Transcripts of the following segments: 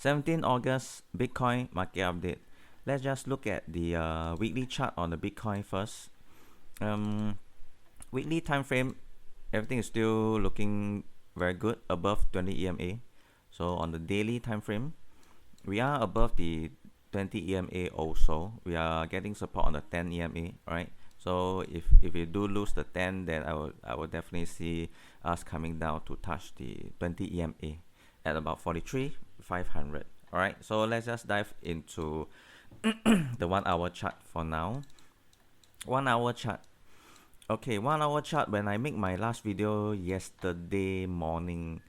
17 August Bitcoin market update. Let's just look at the weekly chart on the Bitcoin first. Weekly time frame, everything is still looking very good, above 20 EMA. So on the daily time frame, we are above the 20 EMA also. We are getting support on the 10 EMA, right? So if we do lose the 10, then I will definitely see us coming down to touch the 20 EMA at about 43,500. All right, so let's just dive into the 1 hour chart for now. 1 hour chart. Okay, 1 hour chart. When I make my last video yesterday morning,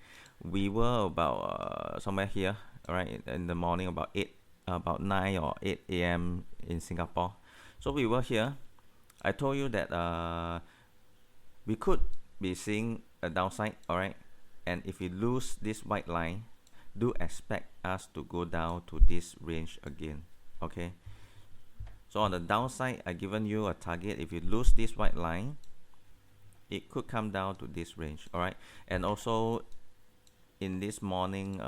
we were about somewhere here, all right, in the morning, about 9 or 8 a.m. in Singapore. So we were here. I told you that we could be seeing a downside, all right, and if we lose this white line, do expect us to go down to this range again. Okay, so on the downside, I given you a target. If you lose this white line, it could come down to this range, all right. And also in this morning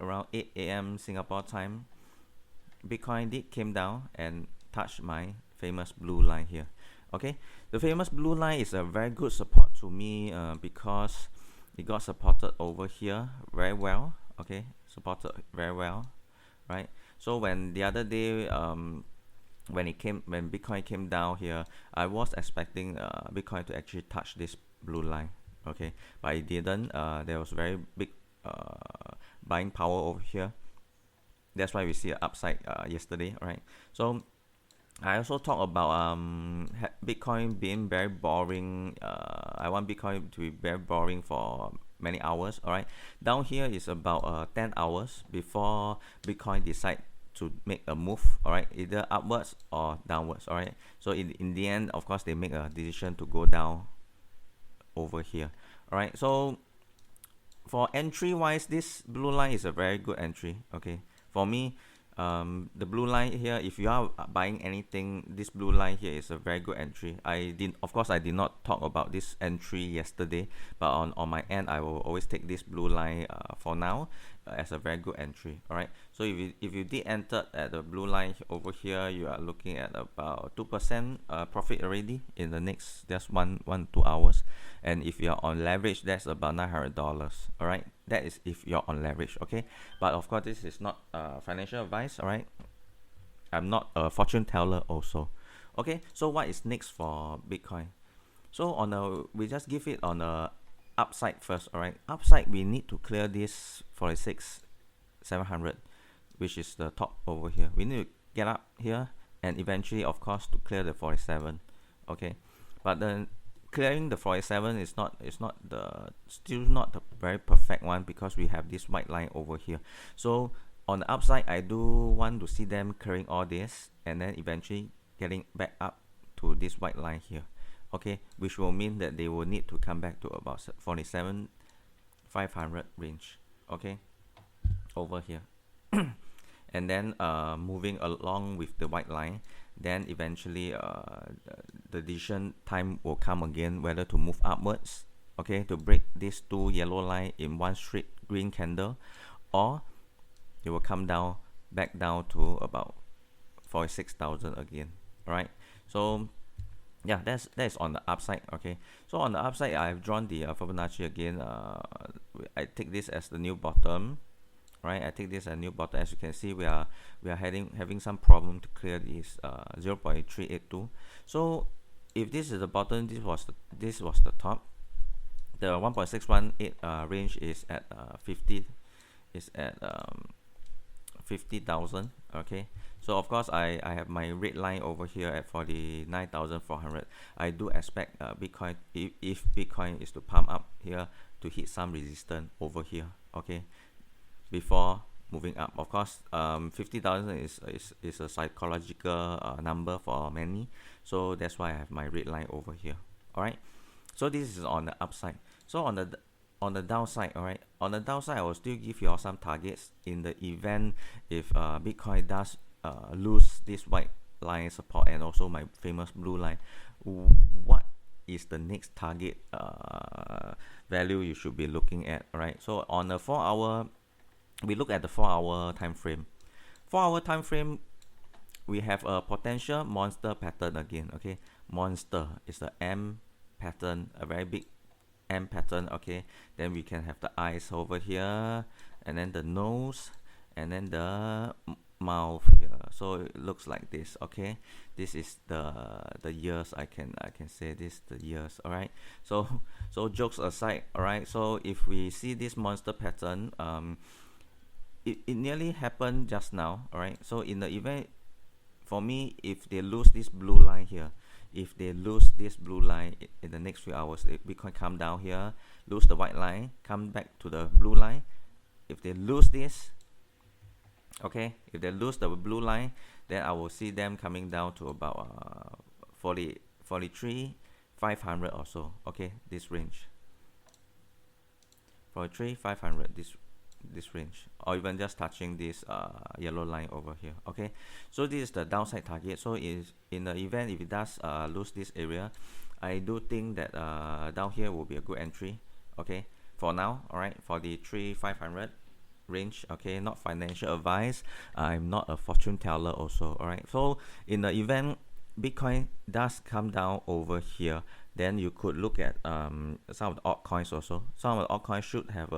around 8 a.m. Singapore time, Bitcoin did came down and touched my famous blue line here. Okay, the famous blue line is a very good support to me because it got supported over here very well. Okay, supported very well, right? So when the other day when Bitcoin came down here, I was expecting Bitcoin to actually touch this blue line, okay, but it didn't. There was very big buying power over here. That's why we see an upside yesterday, right? So I also talk about Bitcoin being very boring. I want Bitcoin to be very boring for many hours. All right, down here is about 10 hours before Bitcoin decide to make a move. All right, either upwards or downwards. All right, so in the end, of course, they make a decision to go down over here. All right, so for entry wise, this blue line is a very good entry. Okay, for me, the blue line here, if you are buying anything, this blue line here is a very good entry. Of course I did not talk about this entry yesterday, but on my end, I will always take this blue line for now as a very good entry. All right, so if you did enter at the blue line over here, you are looking at about 2% profit already in the next just 2 hours. And if you're on leverage, that's about $900. All right, that is if you're on leverage. Okay, but of course this is not financial advice. All right, I'm not a fortune teller also. Okay, so what is next for Bitcoin? So we just give it on the upside first. All right, upside, we need to clear this 46,700, which is the top over here. We need to get up here and eventually, of course, to clear the 47. Okay, but then clearing the 47 is still not the very perfect one, because we have this white line over here. So on the upside, I do want to see them clearing all this and then eventually getting back up to this white line here. Okay, which will mean that they will need to come back to about 47,500 range. Okay, over here. And then moving along with the white line, then eventually the decision time will come again, whether to move upwards, okay, to break these two yellow line in one straight green candle, or it will come down back down to about 46,000 again. All right, so yeah, that's on the upside. Okay, so on the upside, I've drawn the Fibonacci again. I take this as the new bottom. Right, I take this as a new bottom. As you can see, we are having some problem to clear this 0.382. So if this is the bottom, this was the top. The 1.618 range is at 50,000. Okay, so of course I have my red line over here at 49,400. I do expect Bitcoin, if Bitcoin is to pump up here, to hit some resistance over here. Okay, before moving up. Of course, 50,000 is a psychological number for many, so that's why I have my red line over here. All right, so this is on the upside. So on the downside, all right, on the downside, I will still give you all some targets in the event if Bitcoin does lose this white line support and also my famous blue line. What is the next target value you should be looking at? All right, so on a 4 hour we look at the 4-hour time frame. 4-hour time frame, we have a potential monster pattern again. Okay, monster is the M pattern, a very big M pattern. Okay, then we can have the eyes over here, and then the nose, and then the mouth here. So it looks like this. Okay, this is the years. I can say this the years. All right, so jokes aside, all right, so if we see this monster pattern, it nearly happened just now. All right, so in the event, for me, if they lose this blue line here, if they lose this blue line in the next few hours, Bitcoin come down here, lose the white line, come back to the blue line. If they lose this, okay, if they lose the blue line, then I will see them coming down to about 43,500 or so. Okay, this range, 43,500, this range, or even just touching this yellow line over here. Okay, so this is the downside target. So is in the event if it does lose this area, I do think that down here will be a good entry. Okay, for now. All right, for the 3,500 range. Okay, not financial advice, I'm not a fortune teller also. All right, so in the event Bitcoin does come down over here, then you could look at some of the altcoins also. Some of the altcoins should have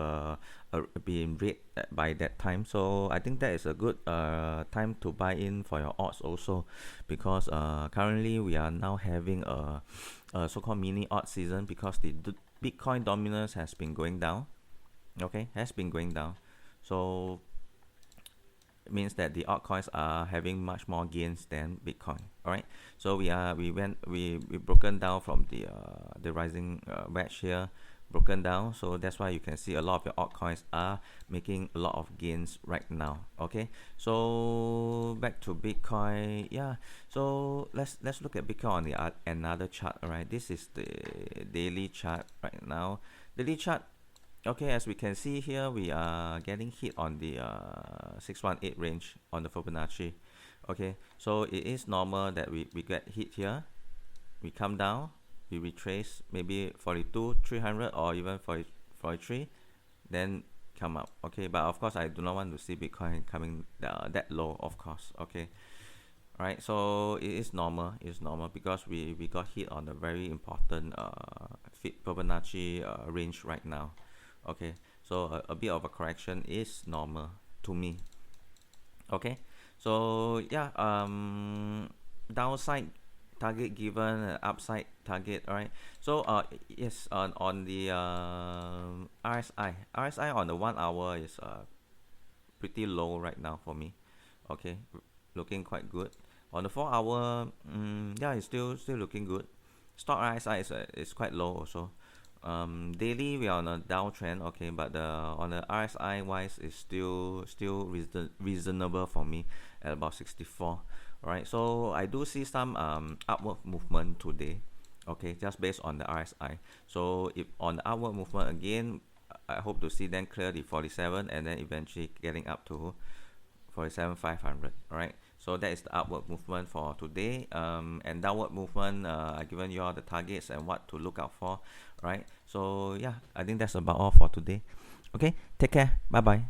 be in red by that time. So I think that is a good time to buy in for your alts also, because currently we are now having a so-called mini alt season, because the Bitcoin dominance has been going down. Okay, has been going down. So it means that the altcoins are having much more gains than Bitcoin. All right, so we broken down from the rising wedge here, broken down. So that's why you can see a lot of your altcoins are making a lot of gains right now. Okay, so back to Bitcoin. Yeah, so let's look at Bitcoin on the another chart. All right, this is the daily chart right now. Daily chart. Okay, as we can see here, we are getting hit on the 618 range on the Fibonacci. Okay, so it is normal that we get hit here. We come down, we retrace maybe 42,300 or even 43, then come up. Okay, but of course I do not want to see Bitcoin coming that low, of course. Okay, all right, so it is normal. It's normal because we got hit on a very important Fibonacci range right now. Okay, so a bit of a correction is normal to me. Okay, so yeah, downside target given, upside target. All right, so yes, on the RSI on the 1 hour is pretty low right now for me. Okay, looking quite good. On the 4 hour, yeah, it's still looking good. Stock RSI is quite low also. Daily we are on a downtrend. Okay, but on the RSI wise is still reasonable for me at about 64. All right, so I do see some upward movement today. Okay, just based on the RSI. So if on the upward movement again, I hope to see them clear the 47 and then eventually getting up to 47,500. All right, so that is the upward movement for today. And downward movement, I've given you all the targets and what to look out for. Right, so yeah, I think that's about all for today. Okay, take care, bye bye.